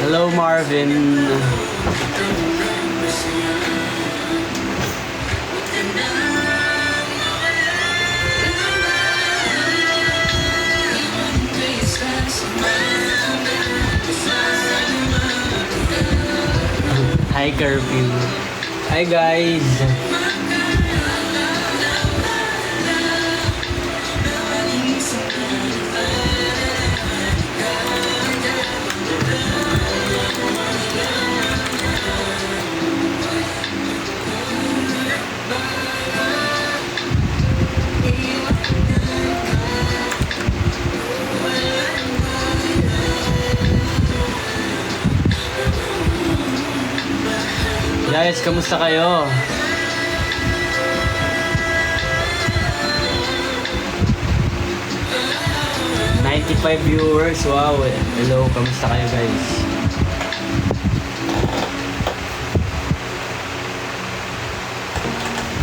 Hello, Marvin. Hi, Curfew. Hi, guys. Guys, kamusta kayo? ₱95 viewers. Wow. Hello, kamusta kayo, guys?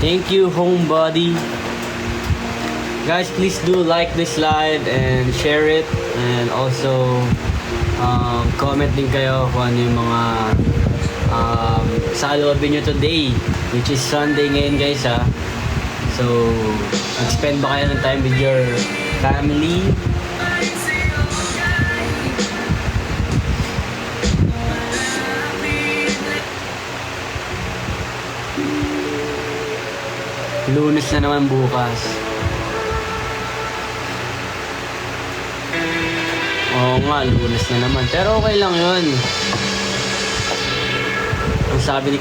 Thank you, homebody. Guys, please do like this live and share it, and also comment din kayo kung ano yung mga saloobin nyo today, which is Sunday ngayon, guys, ha. So mag-spend ba kayo ng time with your family? Lunes na naman bukas. Oo nga, Lunes na naman, pero okay lang yun. Ang sabi ni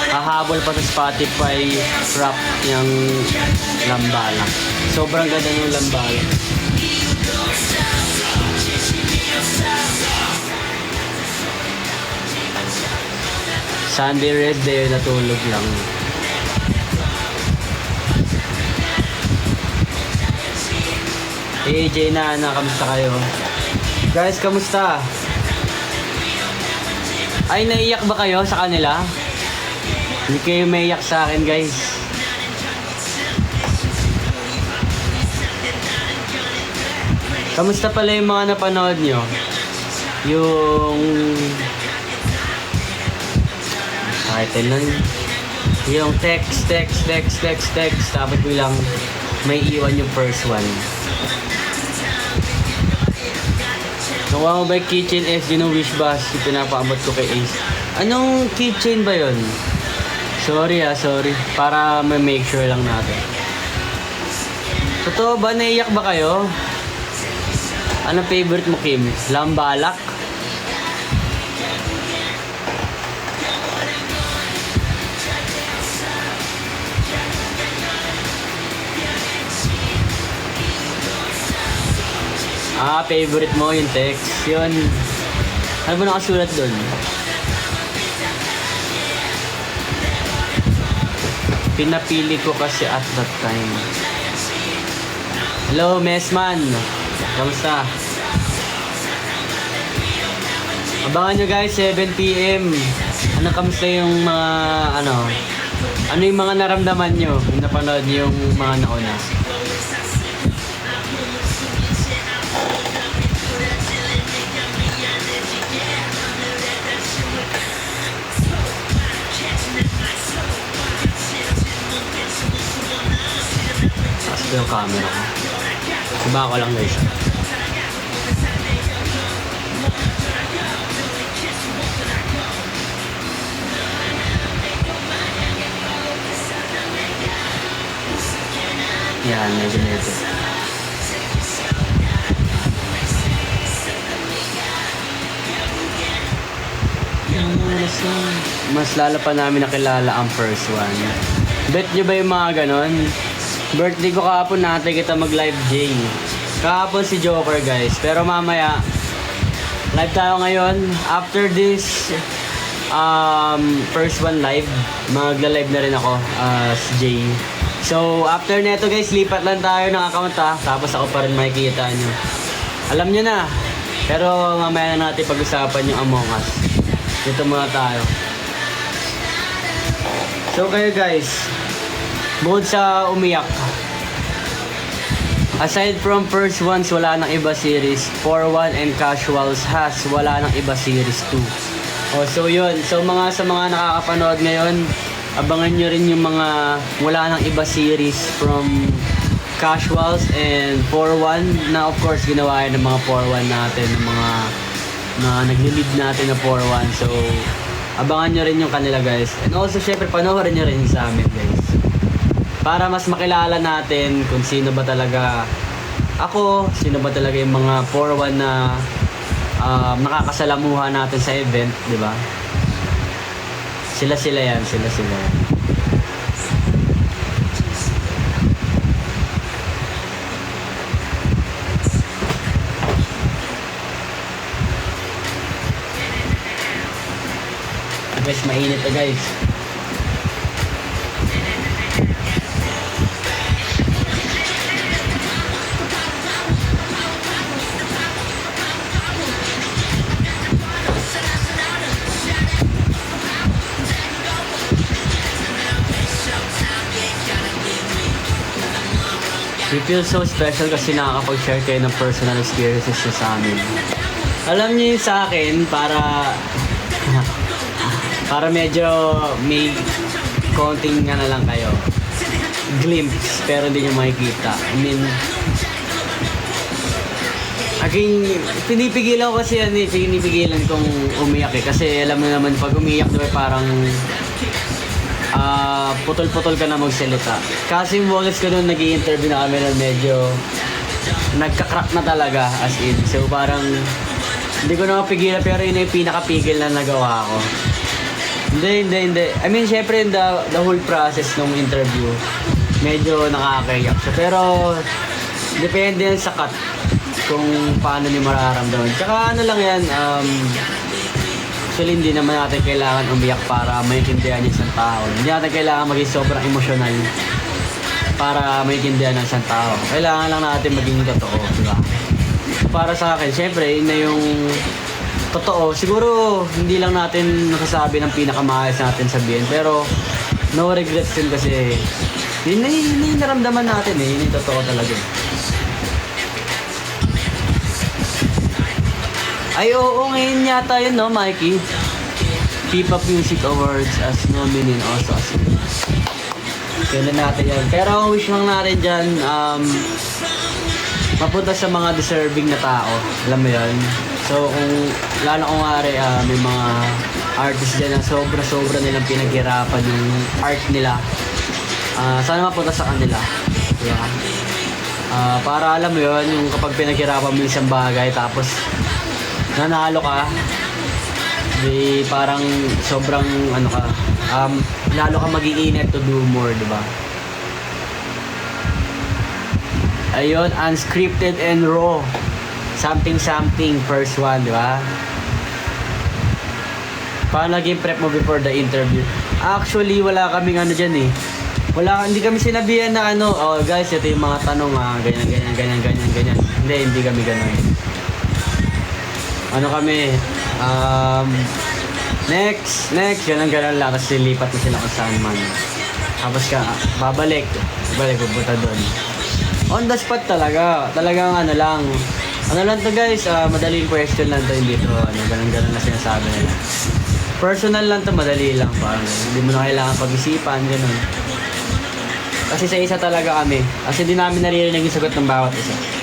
hahabol pa sa Spotify rap yung Lambala. Sobrang ganda yung Lambala. Sunday Red Day, natulog lang. AJ na, kamusta kayo? Guys, kamusta? Ay, naiyak ba kayo sa kanila? Hindi kayo maiyak sa akin, guys. Kamusta pala yung mga napanood nyo? Yung title nun. Yung text. Tapos bilang may iwan yung first one. Nakuha mo ba yung keychain SG ng wish bus? Pinapaabot ko kay Ace. Anong keychain ba yun? Sorry. Para ma-make sure lang natin. Totoo ba? Naiyak ba kayo? Anong favorite mo, Kim? Lambalak? Favorite mo yung text. Yun. Ano ba nakasulat dun? Pinapili ko kasi at that time. Hello, Messman. Kamusta? Abangan nyo, guys, 7 PM. Kamusta yung mga, ano yung mga naramdaman nyo kung napanood nyo yung mga nauna? Yung camera ko. Iba ko lang, guys. Yan, medyo nito. Mas lalo pa namin nakilala ang first one. Bet nyo ba yung mga ganon? Birthday ko kahapon, natin kita mag-live, Jay. Kahapon si Joker, guys. Pero mamaya, live tayo ngayon. After this first one live, magla-live na rin ako, si Jay. So, after neto, guys, lipat lang tayo ng account, ha. Tapos ako pa rin makikita nyo. Alam nyo na. Pero mamaya na natin pag-usapan yung Among Us. Dito muna tayo. So, kayo, guys, bukod sa umiyak, Aside from first ones, wala nang iba series. 4-1 and casuals has, wala nang iba series 2. Oh, so yun. So sa mga nakakapanood ngayon, abangan nyo rin yung mga wala nang iba series from casuals and 4-1 na of course ginawa yun ng mga 4-1 natin, ng mga na nagli-lead natin na 4-1. So abangan nyo rin yung kanila guys. And also syempre panoorin nyo rin sa amin guys. Para mas makilala natin kung sino ba talaga ako, sino ba talaga yung mga 4-1 na nakakasalamuha natin sa event, di ba? Sila yan. Guys, mainit na guys. We feel so special kasi nakakapag-share kayo ng personal experiences nyo sa amin. Alam niyo yun sa akin, para medyo may konting na lang kayo. Glimpse, pero hindi nyo makikita. I mean, pinipigilan ko kasi yan pinipigilan kong umiyak kasi alam mo naman pag umiyak diba parang putol-putol ka na magsalita. Kasi yung moments ko nung nag-i-interview na kami nun medyo nagka-crack na talaga as in. So parang hindi ko na mapigilan pero yun yung pinakapigil na nagawa ko. Hindi. I mean, syempre the whole process ng interview medyo nakakayak siya. Pero depende yan sa cut kung paano niyo mararamdaman. Tsaka ano lang yan, actually, hindi naman natin kailangan umiyak para maintindihan ng isang tao. Hindi natin kailangan maging sobrang emosyonal para maintindihan ng isang tao. Kailangan lang natin maging totoo, di ba? Para sa akin, syempre, yun na yung totoo. Siguro, hindi lang natin nakasabi ng pinakamaayos natin sabihin. Pero, no regrets din kasi yun na yung naramdaman natin eh. Yun yung totoo talaga. Ay, oo, ngayon yata yun, no, Mikey? P-Pop Music Awards as nominee and also as kailan natin yan. Pero ang wish lang natin dyan, mapunta sa mga deserving na tao. Alam mo yun? So, lalo kung may mga artists dyan na sobra-sobra nilang pinaghirapan yung art nila. Sana mapunta sa kanila. Diba? Para alam mo yun, yung kapag pinaghirapan mo isang bagay, tapos nanalo ka, di parang sobrang lalo ka mag-iinit to do more, diba? Ayun, unscripted and raw. Something, first one, diba? Paano naging prep mo before the interview? Actually, wala kaming dyan eh. Hindi kami sinabihan na oh guys, ito yung mga tanong ganyan. Hindi kami ganun. Kami, next, ganun lang, kasi lipat na sila kung saan man. Tapos babalik, pupunta doon. On the spot talagang lang to guys, madaling question lang to, hindi to, ganun na sinasabi nila. Personal lang to, madali lang, parang hindi mo na kailangan pag-isipan, ganun. Kasi sa isa talaga kami, kasi hindi namin naririnig yung sagot ng bawat isa.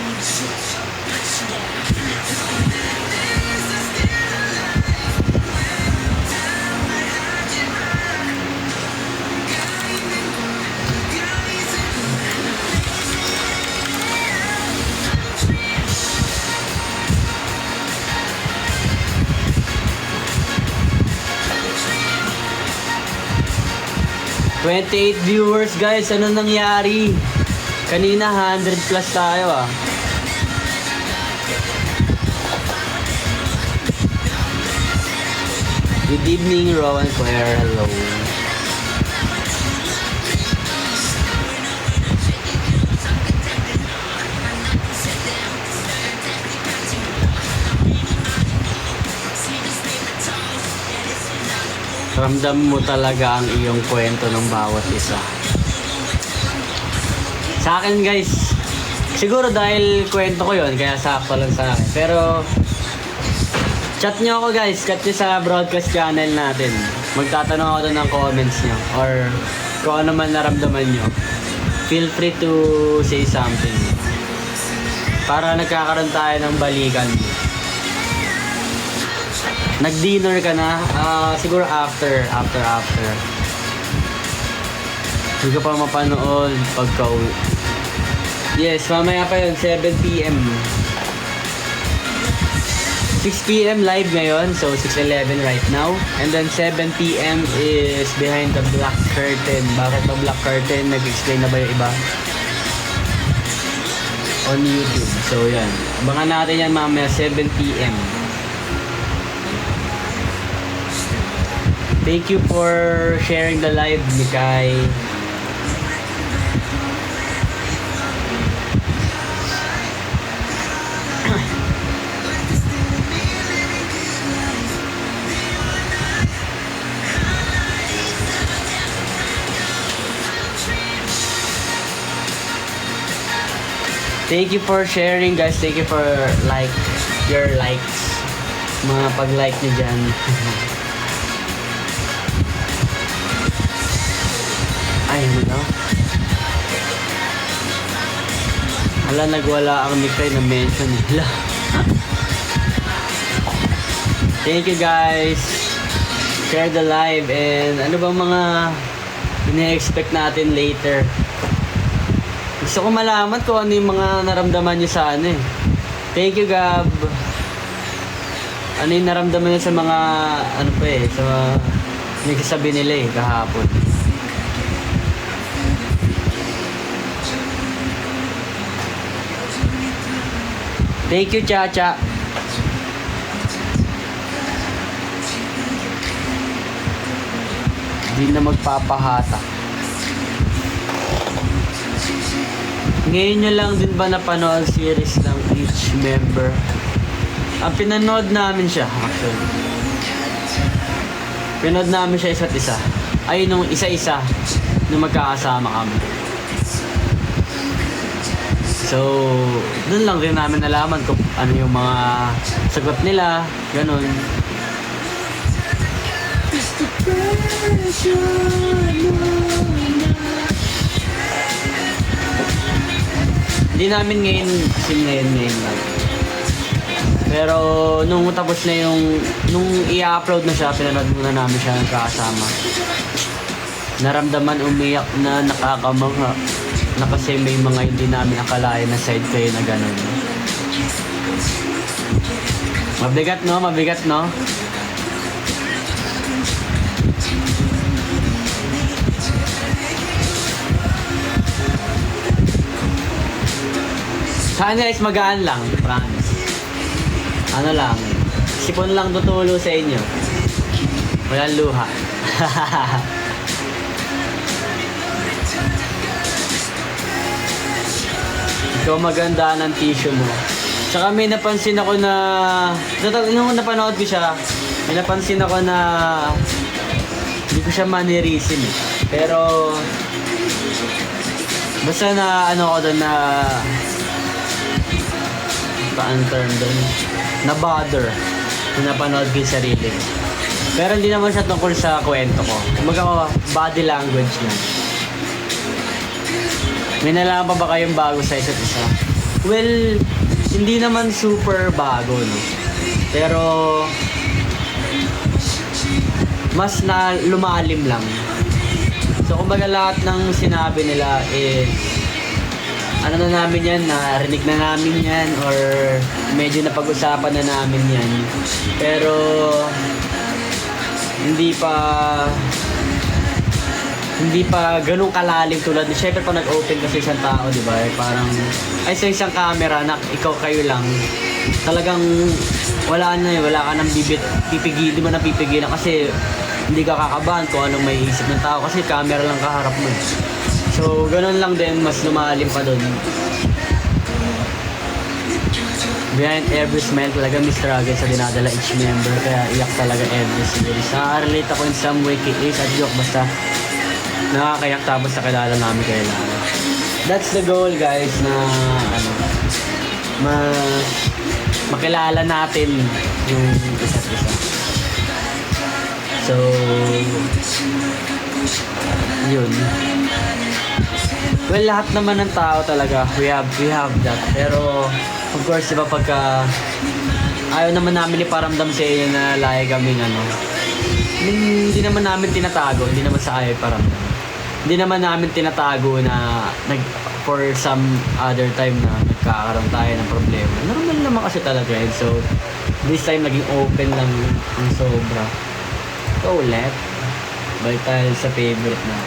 $28 viewers guys, ano nangyari? Kanina 100 plus tayo Good evening, Rowan Claire, hello. Ramdam mo talaga ang iyong kwento ng bawat isa. Sa akin guys, Siguro dahil kwento ko yon kaya sakto lang sa akin. Pero, chat nyo ako guys. Chat nyo sa broadcast channel natin. Magtatanong ako doon ng comments nyo. Or kung ano man naramdaman nyo. Feel free to say something. Para nagkakaroon tayo ng balikan. Nag-dinner ka na? Siguro after. Hindi ka pa mapanood pagka-uwi. Yes, mamaya pa yun, 7 p.m. 6 p.m. live ngayon, so 6:11 right now. And then 7 p.m. is behind the black curtain. Bakit ba black curtain? Nag-explain na ba yung iba? On YouTube. So yan. Abangan natin yan mamaya 7 p.m. Thank you for sharing the live, Mikay. Thank you for sharing, guys. Thank you for your likes. Mga pag-like nyo dyan. Ay, ano na? Hala, nagwala ang Mikay na mention nila. Thank you, guys. Share the live and ano bang mga ina-expect natin later. Gusto ko malaman kung ano yung mga naramdaman nyo sa ano eh. Thank you, Gab. Ano yung naramdaman nyo sa mga, ano pa eh, sa mga nagsasabi nila eh, kahapon. Thank you, Chacha. Hindi na magpapahatak. Ngayon nyo lang din ba napanood series ng each member? Ang pinanood namin siya, actually. Pinanood namin siya isa't isa. Ay, nung isa-isa, nung magkakasama kami. So, dun lang din namin nalaman kung ano yung mga sagot nila, ganun. Hindi namin ngayon lang. Pero nung tapos na nung i-upload na siya, pinanood muna namin siya ng kasama. Naramdaman umiyak na nakakamangha. Na kasi may mga hindi namin akalain na side kayo na gano'n. Mabigat no? Sa guys, magaan lang, promise. Ano lang, sipon lang tutulo sa inyo. Walang luha. Ikaw maganda ng tissue mo. Tsaka may napansin ako na, nung napanood ko siya, may napansin ako na hindi ko siya manirisin eh. Pero, basta na ano ko doon na paano term doon? Na bother. Kung napanood ko yung sarili. Pero hindi naman siya tungkol sa kwento ko. Kumbaga body language lang. May nalaman pa ba kayong bago sa isa't isa? Well, hindi naman super bago, no? Pero mas na lumalim lang. So kumbaga lahat ng sinabi nila is ano na namin yan, narinig na namin yan or medyo napag-usapan na namin yan. Pero hindi pa ganun kalalim tulad. Siyempre pa nag-open kasi isang tao, di ba? Parang, ay sa isang camera na ikaw kayo lang. Talagang wala ka nang pipigil, di mo napipigilan kasi hindi ka kakabahan kung anong may isip ng tao kasi camera lang kaharap mo. So, ganun lang din, mas lumalim pa dun. Behind every smile talaga may struggle sa dinadala each member, kaya iyak talaga every series. Nakaka-relate ako in some way kay Ace at joke, basta nakakayak tapos nakilala namin kayo lang. that's the goal guys na ano, makilala natin yung isa't isa. So, yun. Well, lahat naman ng tao talaga, we have that. Pero, of course, diba pagka ayaw naman namin iparamdam sa inyo na lagi kaming ano, hindi naman namin tinatago, hindi naman sa ayaw iparamdam. Hindi naman namin tinatago na for some other time na nagkakaroon tayo ng problema. Normal naman kasi talaga yun. So, this time naging open lang ang sobra. So, ulit. Balik tayo sa favorite na.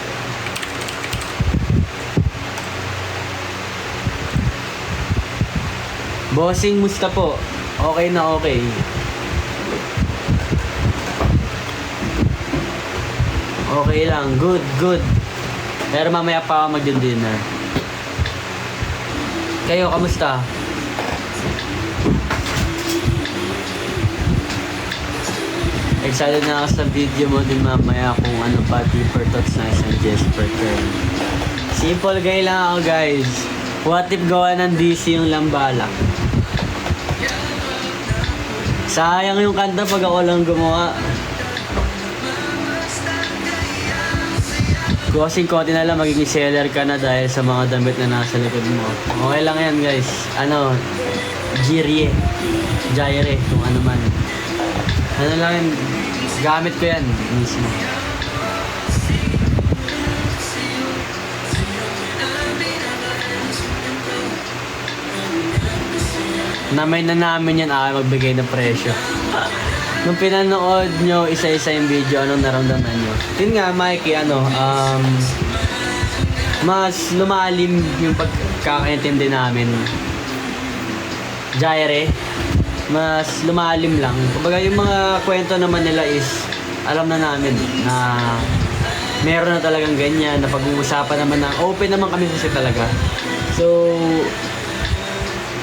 Bossing, musta po? Okay na okay. Okay lang. Good, good. Pero mamaya pa ako mag-dinner. Kayo, kamusta? Excited na ako sa video mo din mamaya kung ano pa deeper thoughts na isang Jesper Kern. Simple guy lang ako guys. What if gawa ng DC yung Lambalak? Sayang yung kanta pag ako lang gumawa. Kasing konti na lang magiging seller ka na dahil sa mga damit na nasa likod mo. Okay lang yan guys. Ano, Jirye, Jaire, kung ano man. Ano lang yan, gamit ko yan mismo. Namay na namin yan, magbigay ng presyo. Nung pinanood nyo isa-isa yung video, anong naramdaman nyo? Yun nga, Mikey, mas lumalim yung pagkakaintindi namin. Jaire, mas lumalim lang. Kumbaga yung mga kwento naman nila is, alam na namin na meron na talagang ganyan, na pag-uusapan naman na, open naman kami kasi talaga. So,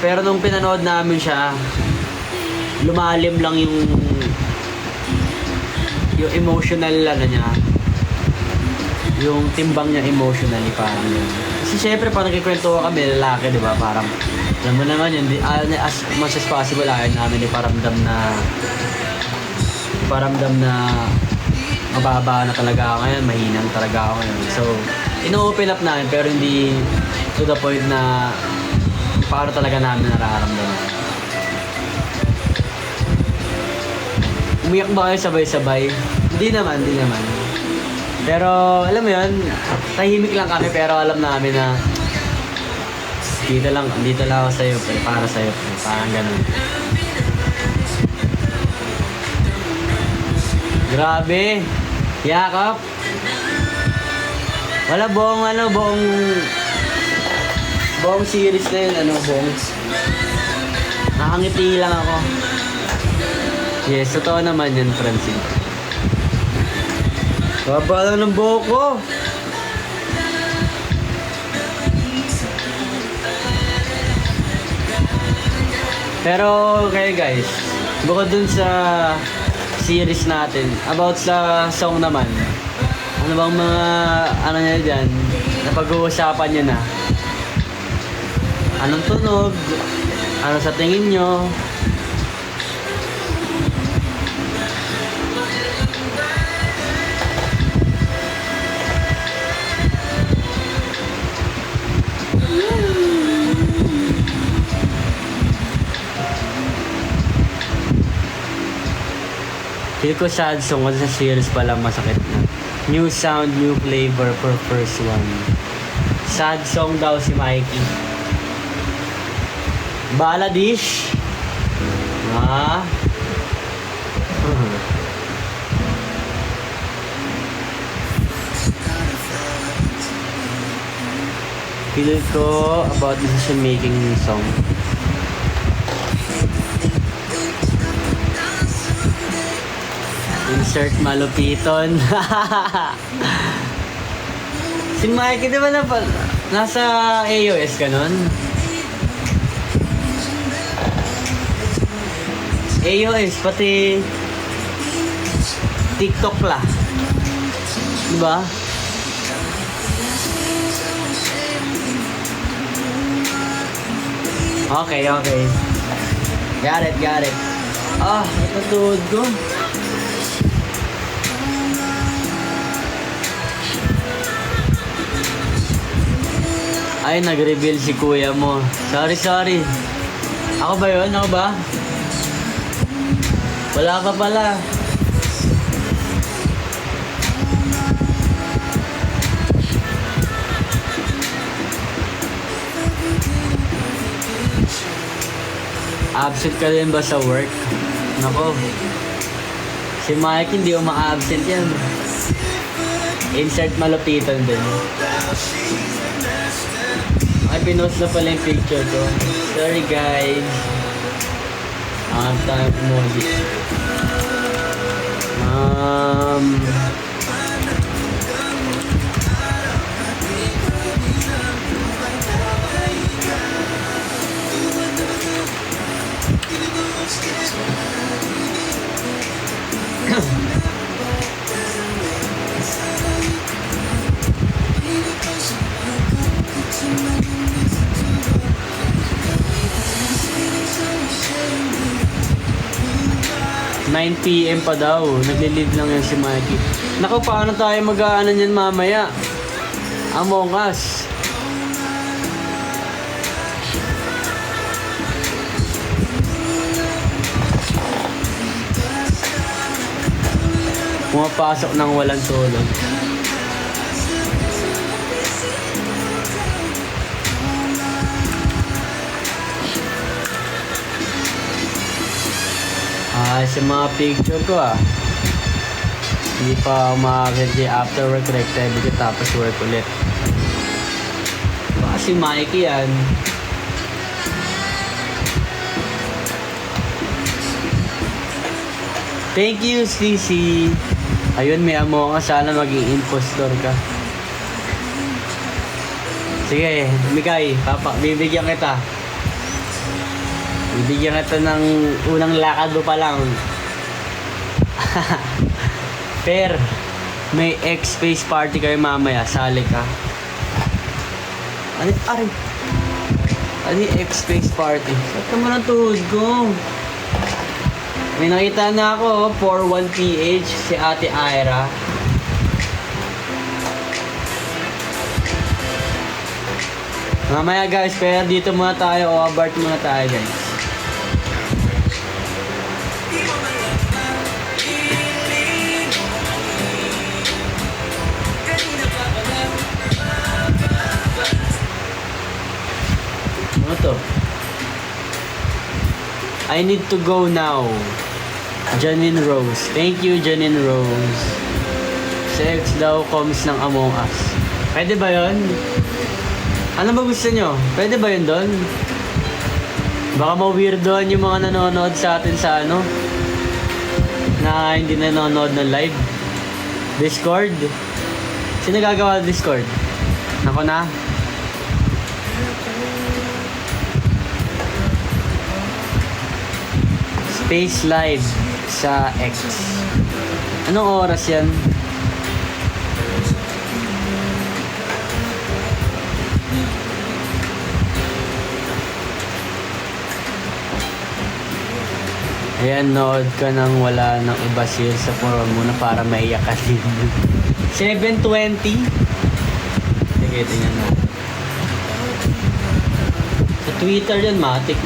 pero nung pinanood namin siya, lumalim lang yung emotional ano niya, yung timbang niya emotionally parang yun. Kasi syempre pag nagkikwento kami lalaki, di ba, parang alam mo naman yun, as much as possible ayaw namin iparamdam na mababa na talaga ako ngayon, mahinang talaga ako ngayon. So ino-open up namin pero hindi to the point na para talaga namin nararamdaman. Umiyak ba kayo sabay-sabay? Hindi naman. Pero, alam mo yun, tahimik lang kami pero alam namin na dito lang ako sa'yo, para sa'yo, parang ganun. Grabe! Yakap! Wala buong series na yun, nakangiti lang ako. Yes, totoo naman yan, Francine. Baba lang ng buhok ko. Pero, kayo guys, bukod dun sa series natin, about sa song naman, ano bang mga, niya dyan, napag-uusapan nyo na? Anong tunog? Ano sa tingin nyo? Feel ko sad song kasi sa series pa lang masakit na. New sound, new flavor for first one. Sad song daw si Mikey. Baladish. Feel ko about decision making song. Insert malupiton. Si Mikey, di ba nasa AOS ka nun? AOS, pati TikTok la. Di ba? Okay, okay. Got it, got it. Ah, natutuhod ko. Ay, nag-reveal si kuya mo. Sorry, sorry. Ako ba yun? Ako ba? Wala ka pala. Absent ka din ba sa work? Nako. Si Mike hindi uma-absent yan. Insert malupitan din. Ay, pinost na pala yung picture ko. Sorry guys. Tayo emoji. PM pa daw. Nagli-live lang yan si Mikey. Naku, paano tayo mag-aano niyan mamaya? Among Us. Pumapasok ng walang tulog. Sa mga picture ko hindi pa makakit after work activity tapos work ulit. Baka si Mikey yan. Thank you, CC. Ayun, may amo ka. Sana maging impostor ka. Sige, Mikay, bibigyan kita. Bibigyan kita ng unang lakad mo pa lang. Per, may X-Space party kayo mamaya. Sali ka. Ano yung X-Space party? Saan ka mo ng tuhod ko? May nakita na ako, 41PH, si Ate Ira. Mamaya guys, kaya dito muna tayo o abort muna tayo guys. Ano to? I need to go now. Janine Rose. Thank you, Janine Rose. Sex daw comes ng Among Us. Pwede ba yun? Ano ba gusto nyo? Pwede ba yun doon? Baka ma-weirdoan yung mga nanonood sa atin sa na hindi nanonood ng live. Discord? Sino gagawa ng Discord? Ako na? Space Live sa X. Anong oras yan? Ayan, nood ka nang wala nang iba siya sa forum muna para maiyak ka din. 7:20? Sige, tingnan mo. Sa Twitter yan, matik.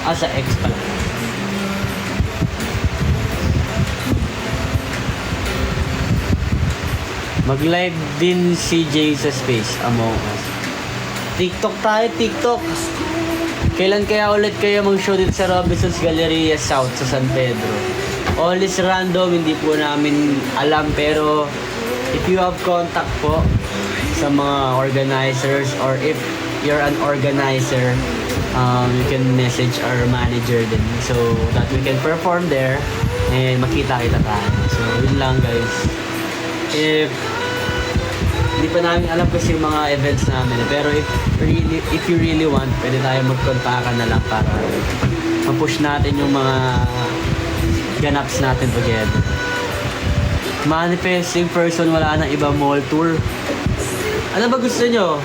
Sa X pala. Mag-live din si Jay sa Space Among Us. TikTok tayo, TikTok. Kailan kaya ulit kayo mag-show dito sa Robinson's Galleria South sa San Pedro? All is random, hindi po namin alam, pero if you have contact po sa mga organizers or if you're an organizer, you can message our manager din so that we can perform there and makita-kita tayo. So yun lang guys. Hindi pa namin alam kasi yung mga events namin. Pero if you really want, pwede tayo magkontakan na lang para ma-push natin yung mga ganaps natin together. Manifesting person, wala nang iba mall tour. Ano ba gusto nyo?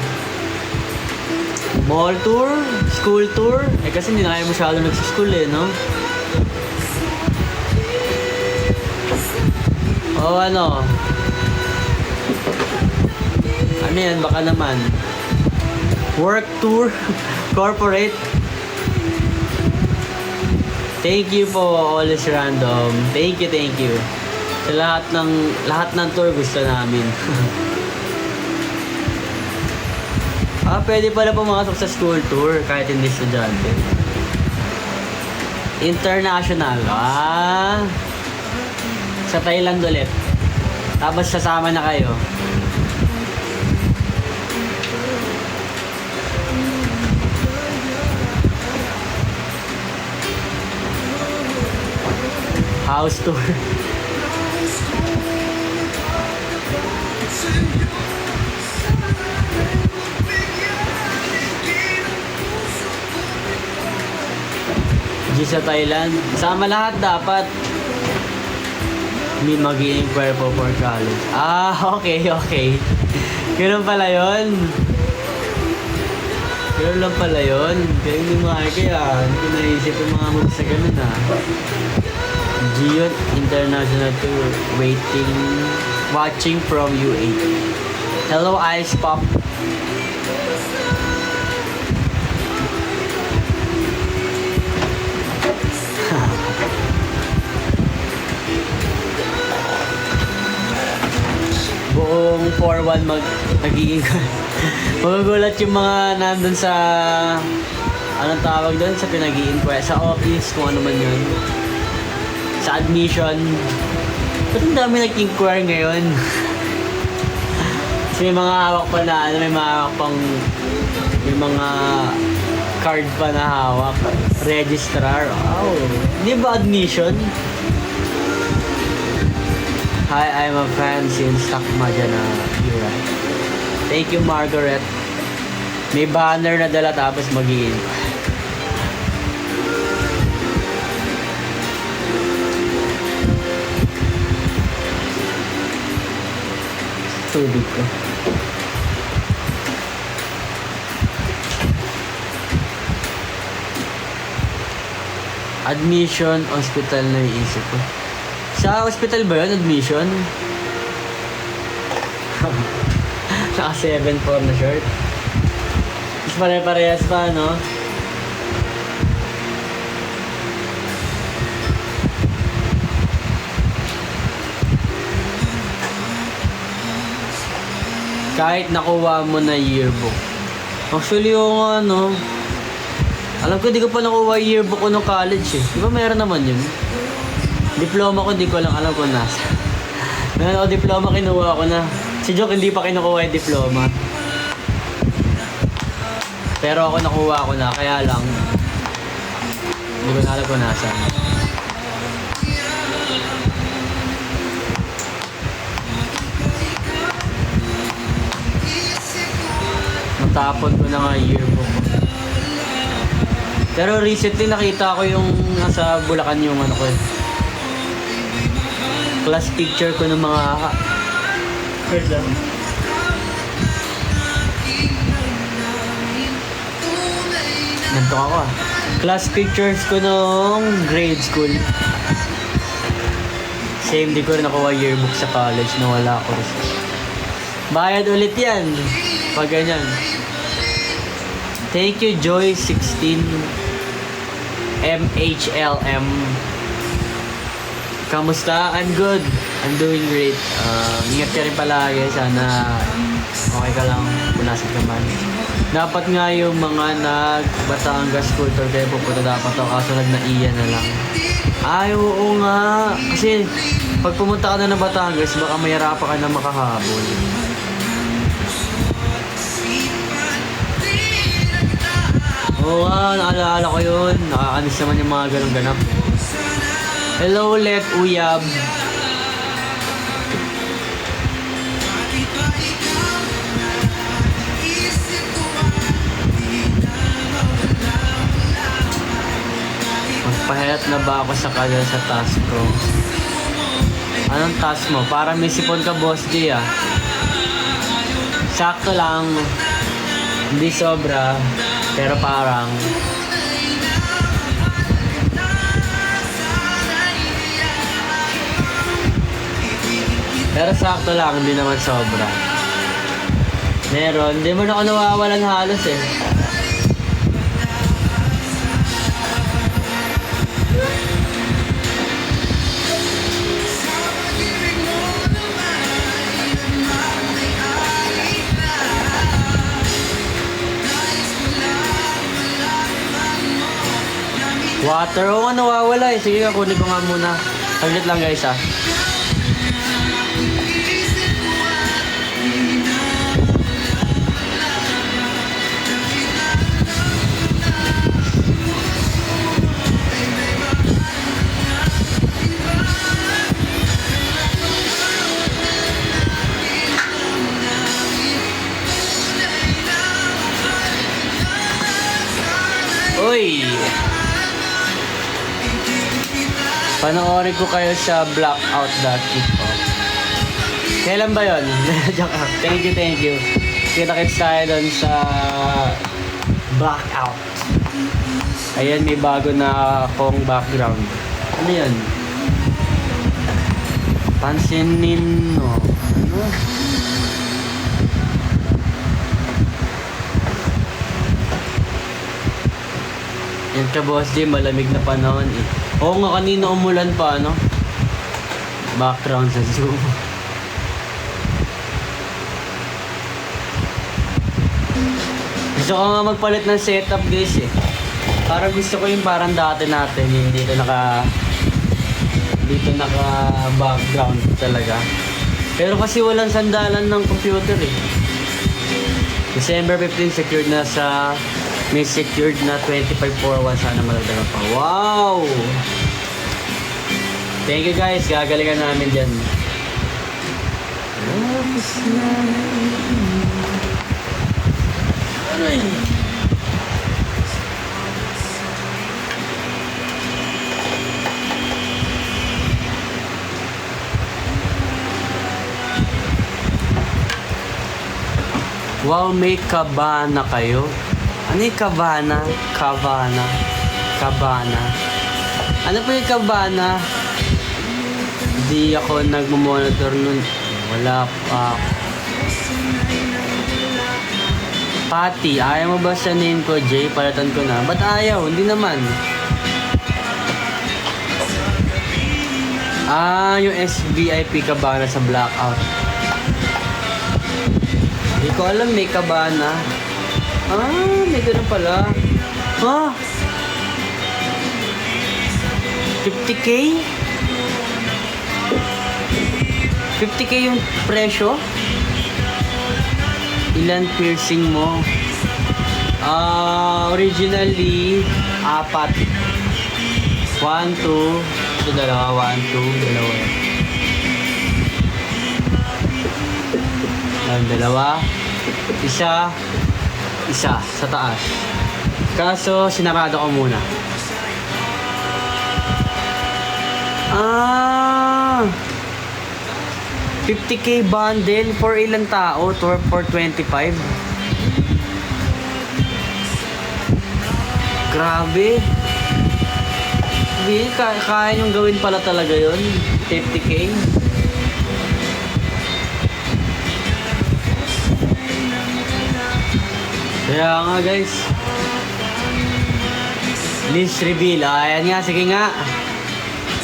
Mall tour? School tour? Eh kasi hindi na kayo masyado nagsischool eh, no? O ano? Ano yan? Baka naman. Work tour? Corporate? Thank you po, always random. Thank you. Sa lahat ng tour gusto namin. Pwede pala pumasok sa school tour kahit hindi estudyante. International. Sa Thailand ulit. Tapos sasama na kayo. House tour. G sa Thailand. Sama lahat dapat. May mag-i-inquire po for college. Okay. Ganun pala yun. Ganun lang pala yun. Kaya hindi hindi ko naisip yung mga moves sa ganun Gion International Tour. Watching from UAE. Hello, Ice Pop. Buong 4-1 nag-iingat. Magugulat yung mga nandun sa anong tawag doon sa pinag-i-inquire sa office kung ano man yun. Sa admission. Ba't ang dami nag-inquire ngayon? Kasi may mga hawak pa na may mga card pa na hawak. Registrar. Wow. Hindi ba admission? Hi, I'm a fan since Takma dyan na era. Thank you, Margaret. May banner na dala tapos mag-iin. Tubig ko. Admission, hospital na iisip ko. Sa hospital ba yun? Admission? Naka 7-4 na shirt. Mas pare-parehas pa, no? Kahit nakuha mo na yearbook. Actually, yung alam ko, di ko pa nakuha yearbook ko nung college eh. Di ba meron naman yun? Diploma ko, di ko lang alam kung nasa. Meron ako diploma, kinuha ko na. Si Joke, hindi pa kinukuha yung diploma. Pero ako nakuha ko na, kaya lang hindi ko na alam kung nasa. Matapon ko na nga yearbook. Pero recently nakita ko yung nasa Bulacan yung ko eh. Class picture ko ng mga Nantok ako Class pictures ko nung grade school. Same, di ko rin nakuha yearbook sa college na wala ako. Bayad ulit yan pag ganyan. Thank you, Joy16 MHLM. Kamusta? I'm good. I'm doing great. Ingat ka rin palagi. Sana okay ka lang. Punasan ka man. Dapat nga yung mga nag-Batangas school tour kayo pupunta dapat ako. Kaso nag-naiya na lang. Ay, oo nga. Kasi pag pumunta ka na ng Batangas, baka mayarapan ka na makahabol. Oo nga, naalala ko yun. Nakakanis naman yung mga ganong ganap. Hello, Let Uyab. Magpahirap na ba ako sa kanya sa task ko? Anong task mo? Para may sipon ka, Boss D ah. Sakto lang. Hindi sobra. Pero parang pero sakto lang, hindi naman sobra. Meron, hindi mo na ako nawawalan halos eh. Water, oo nga nawawala eh. Sige, kunin ko nga muna. Saglit lang guys ah. Uy! Panoorin ko kayo sa blackout.tiktok. Kailan ba yun? Thank you. Kita-kits tayo doon sa blackout. Ayan, may bago na akong background. Ano yun? Pansinin mo. Ano? Yan ka boss Jay, malamig na panahon eh. Oo nga, kanina umulan pa, ano? Background sa Zoom. Gusto ko nga magpalit ng setup guys eh. Parang gusto ko yung parang dati natin, yung dito naka background talaga. Pero kasi walang sandalan ng computer eh. December 15 secured na sa may secured na 2541. Sana malagdagan pa. Wow! Thank you guys. Gagalingan namin dyan. Aray! Wow, may kabana kayo? Ano yung kabana? Kabana. Ano po yung kabana? Hindi ako nagmamonitor nun. Wala pa. Patty, ayaw mo ba sa name ko, Jay? Palatan ko na. Ba't ayaw? Hindi naman. Yung SVIP kabana sa blackout. Hindi ko alam, may kabana. May ganun pala. 50k? 50k yung presyo? Ilan piercing mo? Originally, 4. 1, 2. Ito dalawa, 1, 2, dalawa. Dalawa. Isa sa taas. Kaso, sinarado ko muna. 50k bundle for ilang tao? For 25? Grabe. Hindi, kaya niyong gawin pala talaga yun. 50k. Kaya nga guys. List reveal. Ayan nga, sige nga.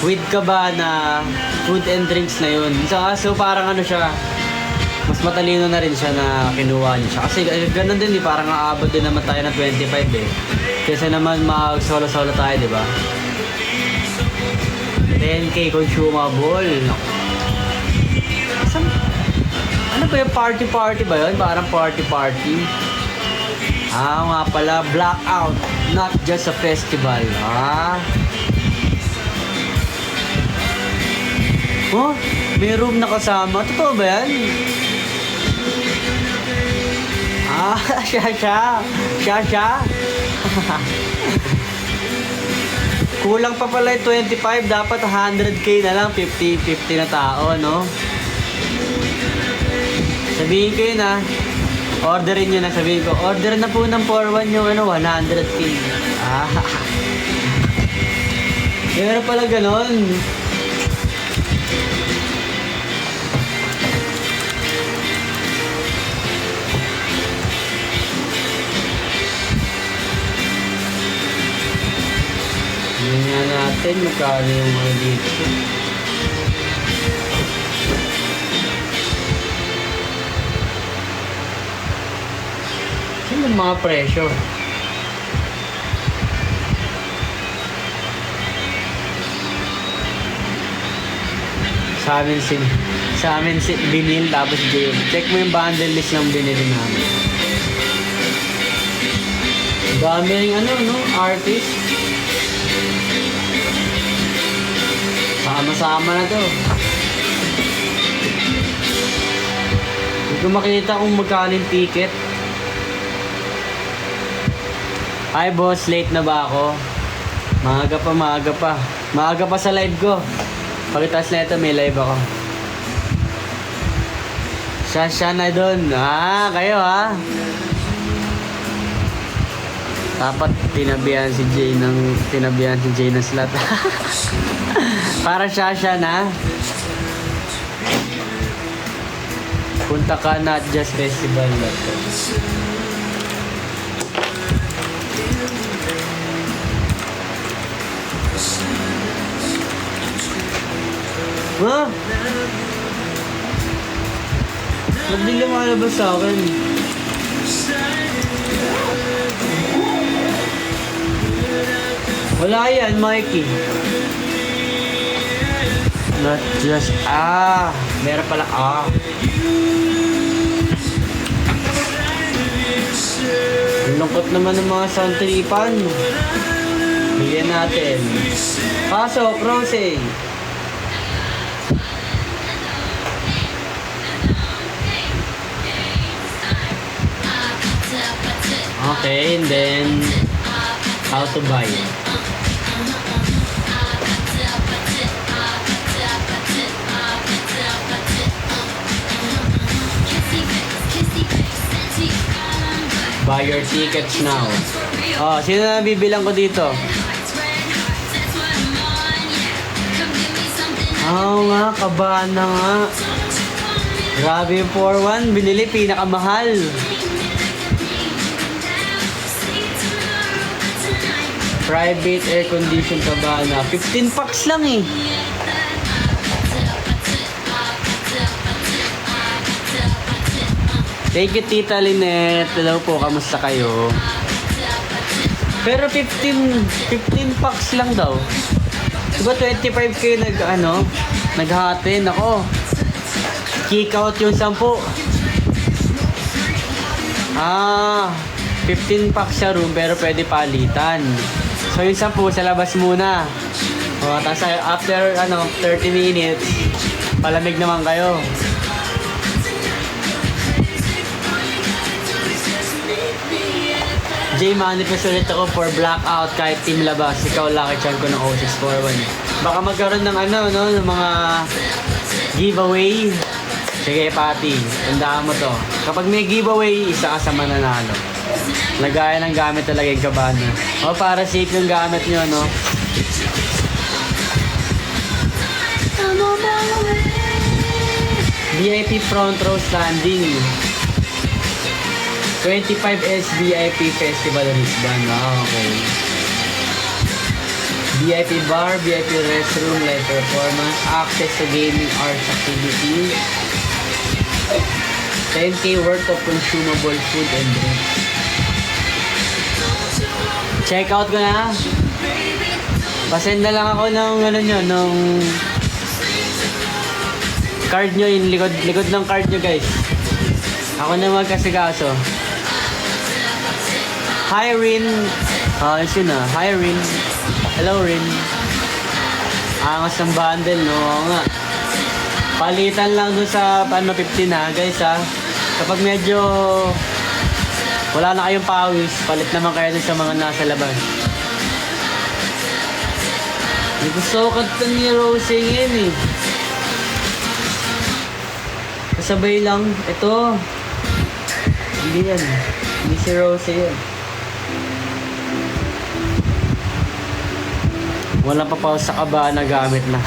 With kabana, food and drinks na yun. So parang ano siya, mas matalino na rin siya na kinuha niya siya. Kasi ganun din parang aabot din naman tayo ng 25 eh. Kasi naman mag-solo-solo tayo, di ba? 10k consumable. Ano ba yung party ba yun? Parang party. Nga pala, blackout, not just a festival. May room na kasama. Totoo ba yan? Siya. Kulang pa pala yung 25. Dapat 100k na lang. 50 na tao, no? Sabihin ko yun Orderin nyo na, sabihin ko. Order na po ng 4-1 yung 100K. Ah. Meron pala ganon. Tingnan nga natin magkano yung mga dito. Sino yung mga presyo? Sa amin binil tapos jail. Check mo yung bundle list ng binili namin. Dami rin artist. Sama-sama na to. Hindi ko makita kung magkano yung ticket. Hi boss, late na ba ako? Maaga pa. Maaga pa sa live ko. Pagkitas na ito, may live ako. Siya na dun. Kayo ha? Dapat tinabihan si Jay ng slot. Para siya na. Punta ka Not Just Festival na to. Ha? Ba't di lumalabas sa akin? Wala yan, Mikey. Not just, meron pala, Ang lungkot naman ng mga santripan. Bigyan natin. Pasok, Rose. Okay, and then how to buy it. Buy your tickets now. Sino na bibilang ko dito? Nga, kabahan na nga. Grabe yung 4-1, binili pinakamahal. Private air condition Cabana. 15 packs lang eh. Thank you, Tita Lynette. Hello po, kamusta kayo? Pero 15 packs lang daw. Diba 25k naghahatin ako. Kick out yung 10. 15 packs sa room pero pwede palitan. So yung 10 sa labas muna. Tapos after 30 minutes, palamig naman kayo. Jay, manifest ulit ako for blackout kahit team labas. Ikaw lucky charm ko ng 0641. Baka magkaroon ng ng mga giveaway. Sige, Pati, tandaan mo to. Kapag may giveaway, isa ka sa mananalo. Lagaya ng gamit talaga yung Cabana. Para safe yung gamit nyo, no? VIP front row standing. 25S VIP Festival wristband. Okay. VIP bar, VIP restroom, live performance, access to gaming arts activities, 10K worth of consumable food and drinks. Check out ko na. Pasend na lang ako ng nung card nyo, yung likod ng card nyo, guys. Ako na magkasikaso. Hi, Rin. Yun na. Hi, Rin. Hello, Rin. Angas ng bundle, no? Oo nga. Palitan lang dun sa 15 guys, ha. Kapag medyo wala na kayong pawis, palit naman kayo dun sa mga nasa labas. Gusto ko kanta ni Rose ngayon, eh. Kasabay lang. Ito. Hindi yan. Hindi si Rose yan. Wala pa pa sa kabaan na gamit na.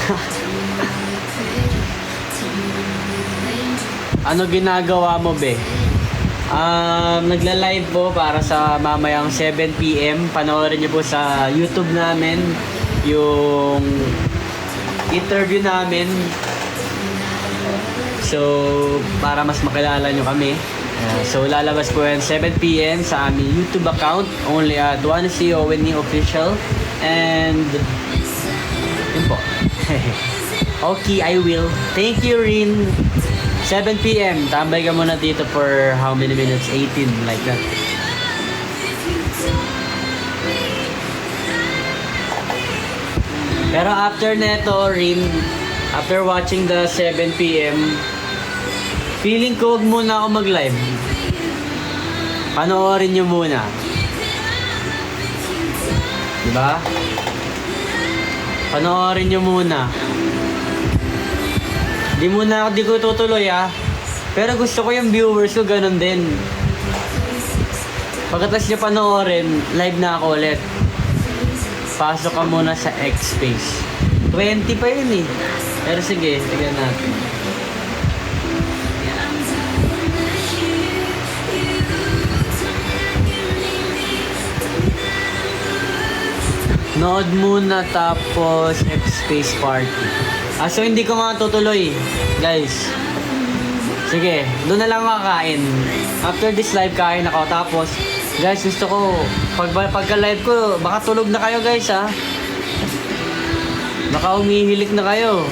Ano ginagawa mo, be? Nagla-live po para sa mamayang 7 PM. Panoorin niyo po sa YouTube namin yung interview namin. So, para mas makilala nyo kami. So, lalabas po yan 7 PM sa aming YouTube account. Only at 1CONE official. And, yun po. Okay, I will. Thank you, Rin. 7 PM. Tambay ka muna dito for how many minutes? 18, like that. Pero after neto, Rin, after watching the 7 PM, feeling ko wag muna ako mag-live. Panoorin nyo muna. Diba? Panoorin nyo muna. Di ko tutuloy Pero gusto ko yung viewers ko ganun din. Pagkatapos nyo panoorin, live na ako ulit. Pasok ka muna sa X-Space. 20 pa yun eh. Pero sige, tignan natin. Nood muna tapos X-Space Party. So hindi ko matutuloy, guys. Sige, doon na lang kakain. After this live, kain ako. Tapos, guys, gusto ko, pagka-live ko, baka tulog na kayo, guys, Baka umihilik na kayo.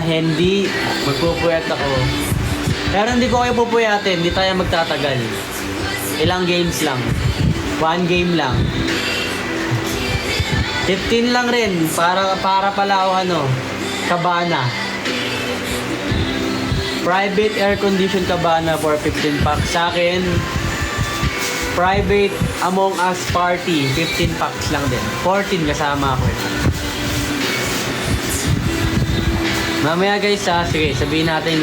Hindi. Magpupuyat ako. Pero hindi ko kayo pupuyatin. Hindi tayo magtatagal. Ilang games lang. 1 game lang. 15 lang rin. Para pala ako Cabana. Private air condition Cabana for 15 packs. Sa akin, private Among Us Party. 15 packs lang din. 14 kasama ako. Mamaya guys sige, sabihin natin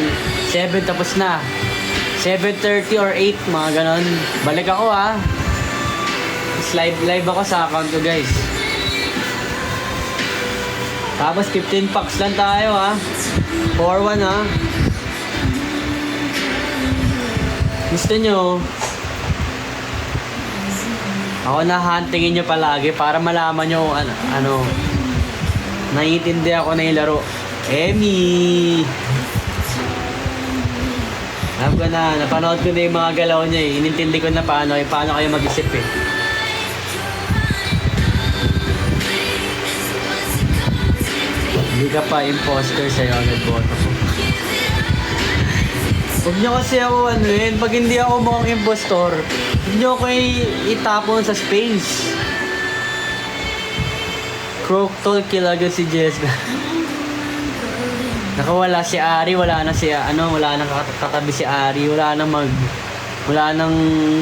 7 tapos na. 7:30 or 8, mga ganon. Balik ako live ako sa account ko, guys. Tapos 15 packs lang tayo 4-1 Gusto nyo ako na huntingin nyo palagi para malaman nyo naiintindi ako na yung laro. Emmy! Alam ko na, napanood ko na yung mga galaw niya Inintindi ko na paano kayo mag-isip Hindi ka pa imposter sa'yo agad boto ko. Huwag nyo kasi ako pag hindi ako mukhang impostor, huwag nyo ako itapon sa space. Croctol kill agad si Jessica. Nakawala si Ari, wala nang katabi si Ari, wala nang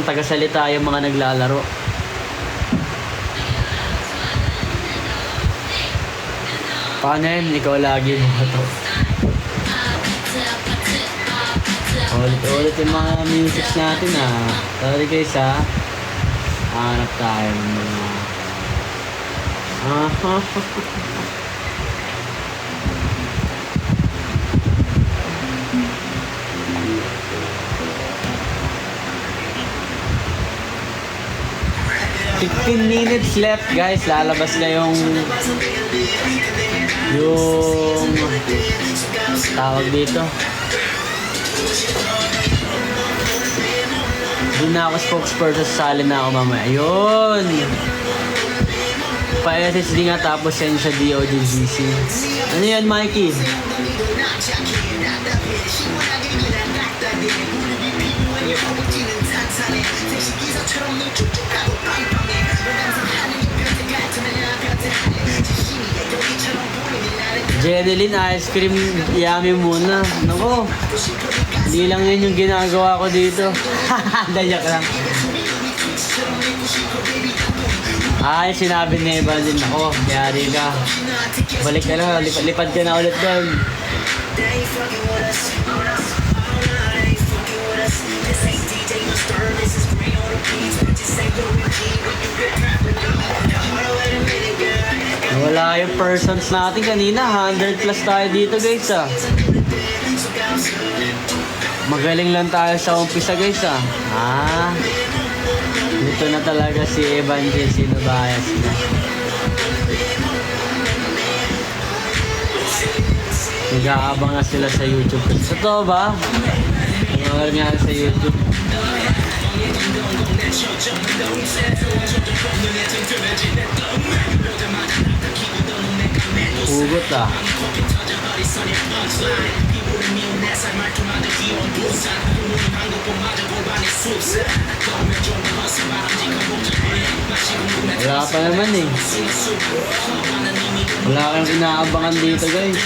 tagasalita yung mga naglalaro. Paano yun? Ikaw lagi mo ito. Ulit yung mga musics natin Sorry guys hanap tayo ng mga $15 minutes left, guys. Lalabas na yung tawag dito. Doon na ako spokesperson, sasali na ako mamaya. Ayun! Pa-SSD nga tapos yan sa DOGGC. Ano yan, Mikey? Jeneline ice cream yummy muna. Nako, hindi lang yun yung ginagawa ko dito. Dayak lang. Ay, sinabi ni Evan din ako, yari ka. Balik ka na, lipad ka na ulit doon. Wala yung persons natin kanina. 100 plus tayo dito guys ah. Magaling lang tayo sa umpisa guys ah. Dito na talaga si Evangeline sinubayas na. Nag-aabang na sila sa YouTube. Totoo ba? Nag-aabang nga sa YouTube. Hugot ah. Wala pa naman eh. Wala kang inaabangan dito guys.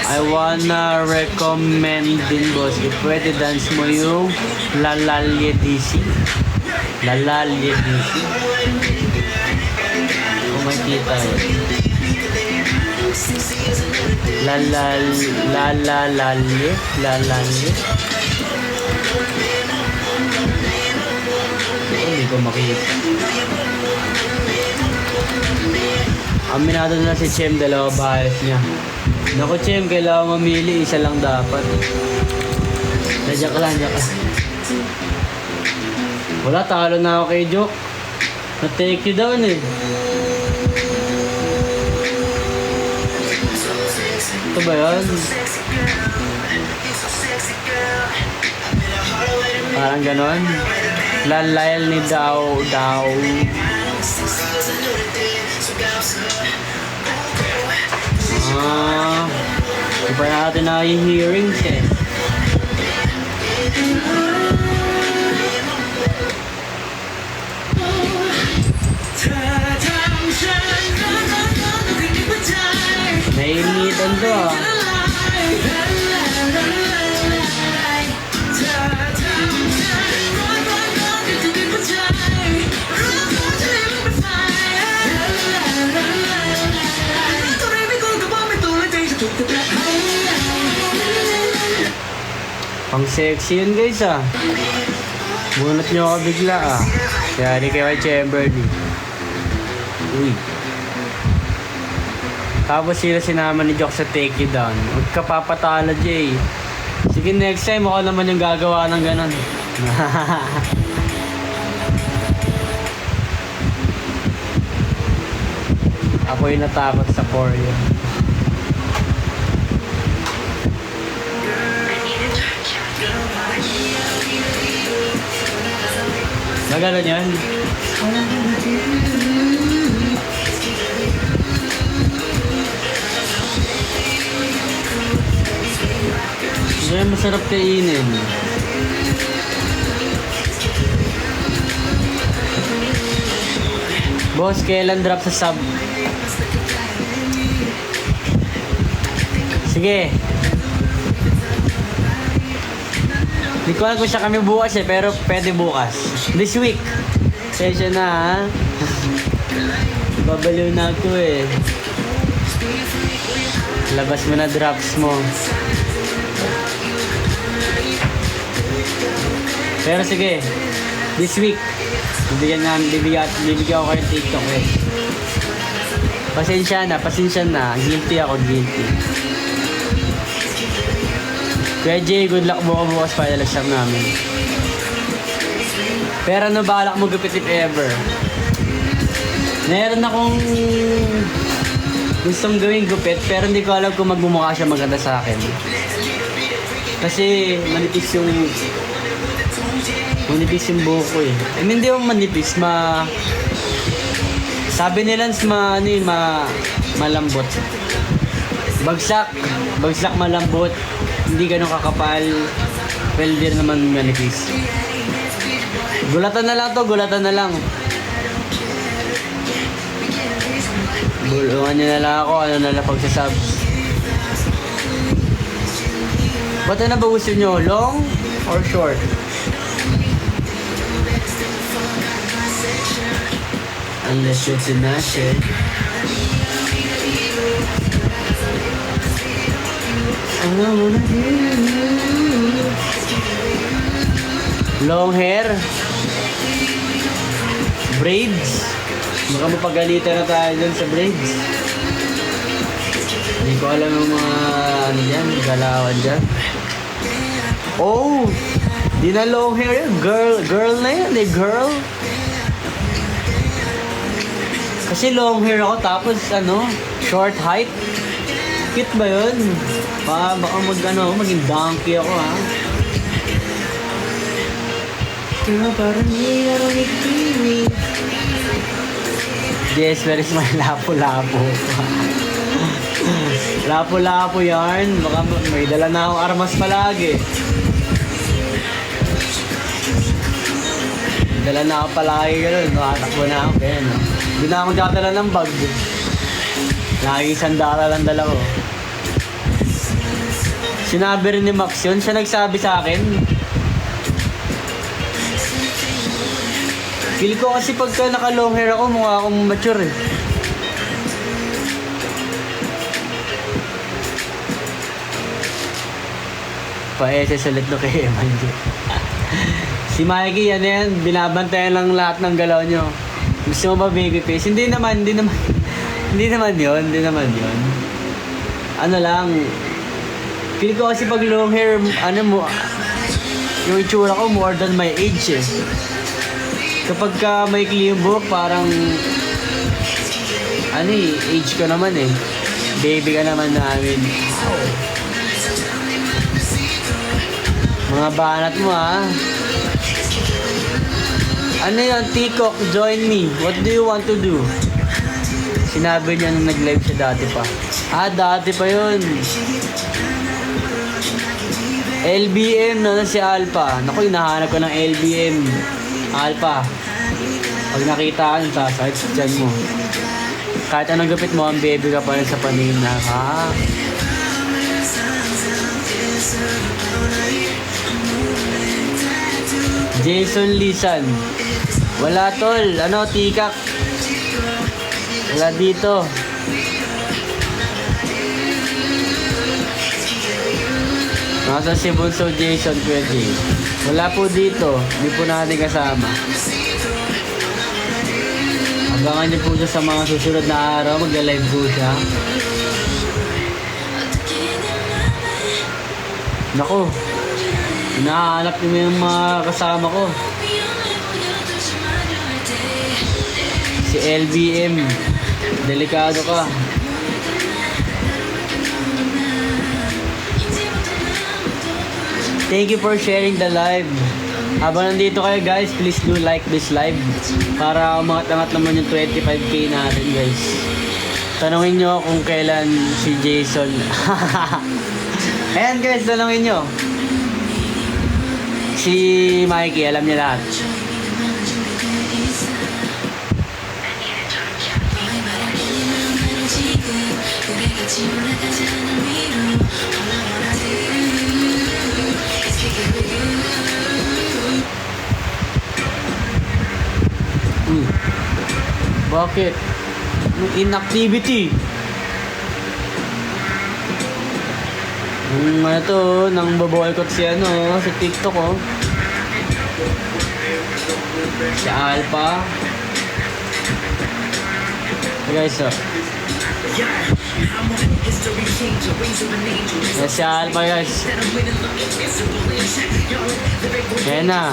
I wanna recommend din boss. If pwede dance mo yung Lalalye DC. Lalalye DC. Kung makikita yun. Lalalye. Hindi ko makita. Aminado na si Chem, dalawa bias niya. Naku Chem, kailangan mamili, isa lang dapat. Nadyak lang. Wala, talo na ako kay Joke. Na-take you down eh. Ito ba yun? Parang ganon. Lalayal ni Daw. Iba natin na yung hearings eh. Nainitan to ah. Pang sexy yun guys ah. Bunot nyo ako bigla ah. Yari kayo kay Chamberlain. Uy. Tapos sila sinama ni Joke sa Take You Down. Huwag ka papatala Jay. Sige next time ako naman yung gagawa ng ganon. Ako yung natakot sa choreo. Nagano yan? Kaya masarap kainin. Boss, kailan drop sa sub? Sige. Hindi ko alam kung siya kami bukas eh, pero pwede bukas. This week. Session na ha. Babaliw na ako eh. Labas mo na drops mo. Pero sige, this week, bibigyan ko kayo TikTok eh. Pasensya na. Guilty ako, guilty. Kuya Jay, good luck bukas para exam namin. Pero ano balak mo gupit if ever? Meron akong gustong gawing gupit, pero hindi ko alam kung magmumukha siya maganda sa akin. Kasi manipis yung buhok ko eh. I mean, hindi mo manipis, sabi nila malambot. Bagsak malambot. Hindi ganun kakapal. Well, di naman manipis. Gulatan na lang. Bulungan nyo na lang ako, ano na lang pagsasubs. Ba't na ba gusto nyo? Long or short? Unless you're tinashe. Long hair. Braids. Baka mapagalitan na tayo dun sa braids. Hindi ko alam yung mga ano dyan, galawan dyan. Oh! Di na long hair yun. Girl na yun eh, girl. Kasi long hair ako tapos ano, short height. Cute ba yun? Baka maging donkey ako ha. Pero parang mayroong ikiwi. Yes, where is my lapo-lapo? Lapo-lapo yarn. Baka may dala na akong armas palagi. Dala na ako palagi gano'n. Nakatakbo na ako. Kaya no. Hindi na akong dadala ng bag. Lagi sandala lang dala ko. Sinabi rin ni Max yun. Siya nagsabi sa akin. Feel ko kasi pagka naka-long hair ako, mukha akong mature eh. Pa-SS ulit no kay Eman. Si Mikey, yan. Binabantayan lang lahat ng galaw nyo. Gusto mo ba baby face? Hindi naman yun. Ano lang. Feel ko kasi pag long hair, ano mo, yung itsura ko more than my age eh. Kapag ka may yung buhok, parang ano eh, age ko naman eh. Baby ka naman namin. Mga banat mo ha. Ano yun, Tikok, join me. What do you want to do? Sinabi niya nung nag-live siya dati pa. Dati pa yun. LBM na si Alpha. Naku, hinahanap ko ng LBM. Alpha. Pag nakita ka, sasahit sa tiyan mo. Kahit anong gupit mo, ang baby ka pa rin sa paningin na, ha? Jason Lisan. Wala tol. Ano, tikak. Wala dito. Nasa si Bunso Jason pwede. Wala po dito. Hindi po natin kasama. Abangan niyo po siya sa mga susunod na araw. Magla-live po siya. Naku. Hinahanap niyo yung mga kasama ko. Si LBM. Delikado ka. Thank you for sharing the live. Habang nandito kayo guys, please do like this live para umangat-angat naman yung 25k natin guys. Tanungin nyo kung kailan si Jason. Ayan guys, tanungin nyo. Si Mikey, alam niya lahat. Bakit? Inactivity. Ano to, nang baboykot si ano, si TikTok oh. Si Alpha. Guys oh. Yes, si Alpha guys. Kaya na.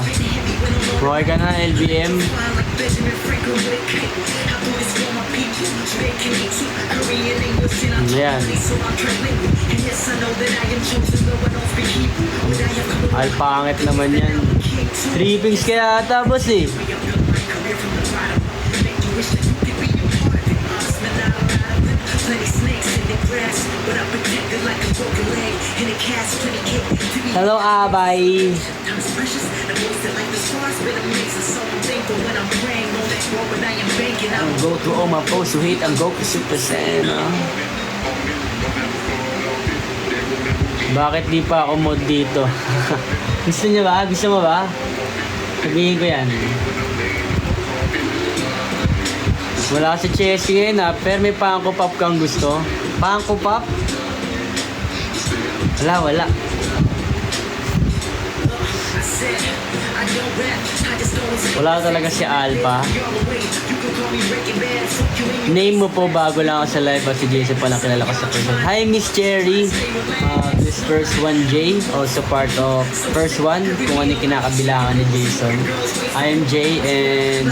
Buhay ka na LBM. Ayan. Alpangit naman yan. Trippings kaya ata boss eh. Hello Abay. Go to all my posts who hate ang Goku Super Saiyan. Bakit di pa ako mod dito? Gusto niya ba? Gusto mo ba? Sabihin ko yan. Wala si Chessy ngayon pero may pangko pop kang gusto. Pangko pop? Wala. Wala talaga si Alpha. Name mo po bago lang ako sa live. Si Jason pa lang kilala ko sa person. Hi Miss Cherry. This first one J. Also part of first one. Kung ano yung kinakabilangan ni Jason. I am Jay and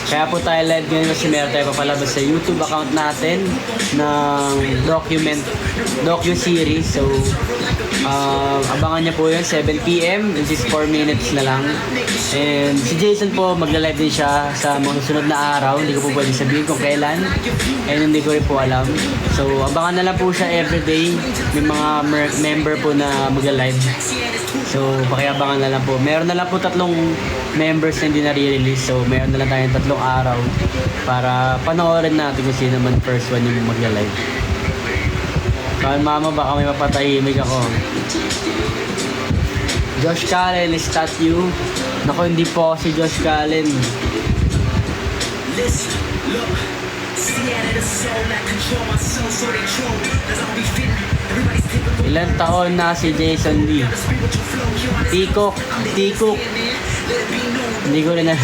kaya po tayo live ngayon kasi meron tayo papalabas sa YouTube account natin ng docu-series. So, abangan niya po yun, 7 PM, which is 4 minutes na lang. And si Jason po, magla-live din siya sa mga susunod na araw. Hindi ko po pwede sabihin kung kailan. And hindi ko rin po alam. So, abangan na lang po siya everyday. May mga member po na magla-live. So, pakiabangan na lang po. Meron na lang po 3 members na hindi na-release. So, meron na lang tayong 3 araw para panoorin natin kung sino man first one yung magla-live. Kaya mama, baka may mapatahimik ako. Josh Callen, is that you? Naku, hindi po ako si Josh Callen. Ilan taon na si Jason Lee? Tikok. Hindi ko rin na.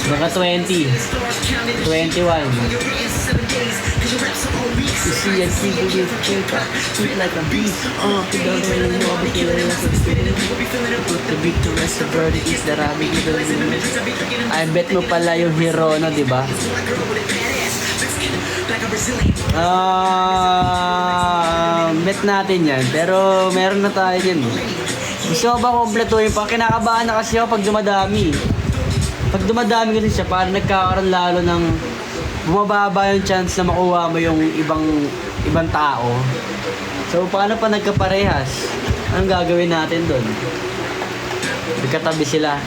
Baka 20. 21. You see, I see you with sweet like a beast. You don't really know, but you really have to feel it. Put the beat to rest, the verdict is that I'll be either. I bet mo pala yung Hirono, di ba? Bet natin yan. Pero meron na tayo dyan. Gusto ko ba kompletuhin pa? Kinakabahan na kasi ako pag dumadami. Pag dumadami kasi siya, parang nagkakaroon lalo ng bumababa yung chance na makuha mo yung ibang tao. So, paano pa nagkaparehas? Anong gagawin natin doon? Nagkatabi sila.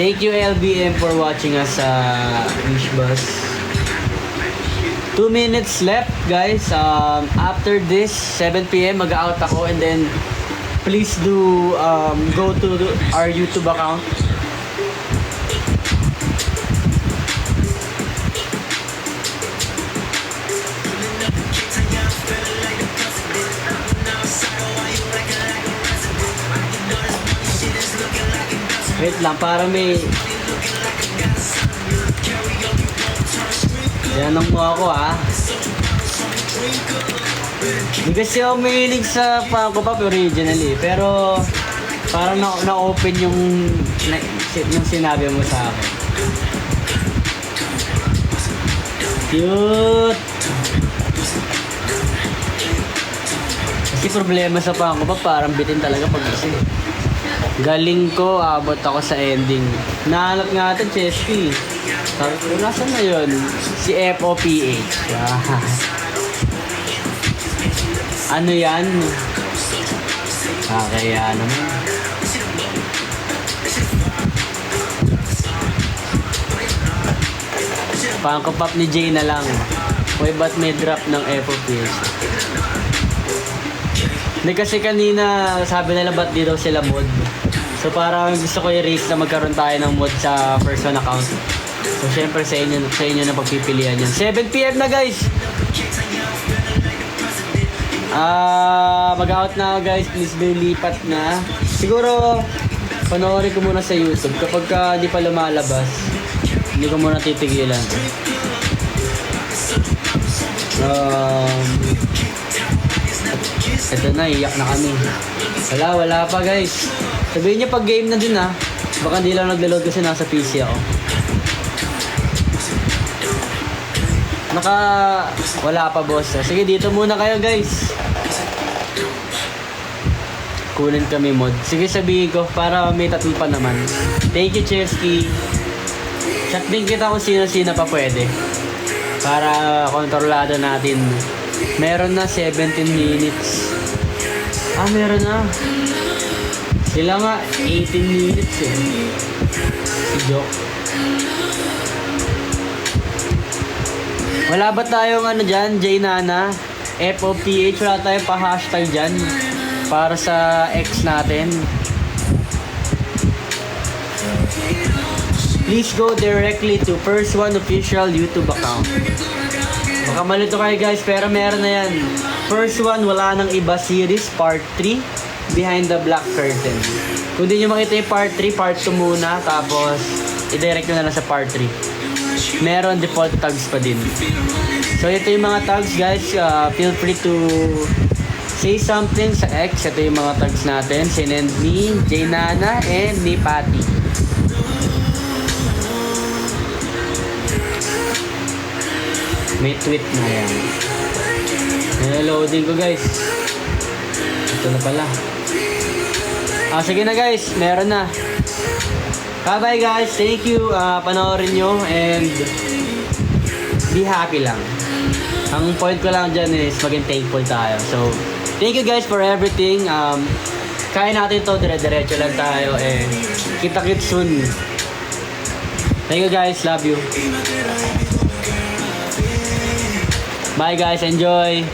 Thank you LBM for watching us sa Wish Bus. 2 minutes left guys. After this 7 PM mag-out ako and then please do go to our YouTube account. Wait lang, parang may yanong mo ako ha. Hindi kasi ako mahilig sa Funko Pop originally. Pero parang na-open yung sinabi mo sa akin. Cute! Kasi problema sa Funko Pop, parang bitin talaga pag kasi. Galing ko, abot ako sa ending. Nahanap nga ito, Chesky. Sabi ko, nasan na yun? Si FOPH. Ano yan? Kaya naman. Funko Pop ni Jay na lang. Uy, ba't may drop ng FOPH? Hindi kasi kanina, sabi nila ba't di daw sila mod. So parang gusto ko i-raise na magkaroon tayo ng mod sa first one account. So syempre sa inyo na pagpipilian yan. 7 PM na guys! Mag-out na guys. Please be lipat na. Siguro, panoorin ko muna sa YouTube. Kapag di pa lumalabas, hindi ko muna titigilan. Ito na, iyak na kami. Wala pa guys. Sabihin niya pag game na din ha. Baka hindi lang nagla-load kasi nasa PC ako. Wala pa boss. Sige dito muna kayo guys. Kunin kami mod. Sige sabihin ko para may 3 pa naman. Thank you Chesky. Chat din kita kung sino-sino pa pwede. Para kontrolado natin. Meron na 17 minutes. Meron na. Sila nga 18 minutes eh. Si Joke. Wala ba tayong ano dyan, J Nana? FOPH, wala tayong pa-hashtag dyan para sa ex natin. please go directly to First One official YouTube account. Baka malito kayo guys, pero meron na yan. First One, wala nang iba series, part 3, Behind the Black Curtain. Kung di nyo makita yung part 3, part 2 muna, tapos i-direct nyo na lang sa part 3. Meron default tags pa din. So ito yung mga tags guys, feel free to say something sa X. Ito yung mga tags natin, sinend ni Jaynana and ni Patty. May tweet na yan. Niloading ko guys. Ito na pala. Sige na guys, meron na. Bye guys, thank you. Panoorin nyo and be happy lang. Ang point ko lang dyan is maging thankful tayo. So, thank you guys for everything. Kaya natin to, dire-diretso lang tayo and kita-kits soon. Thank you guys, love you. Bye guys, enjoy.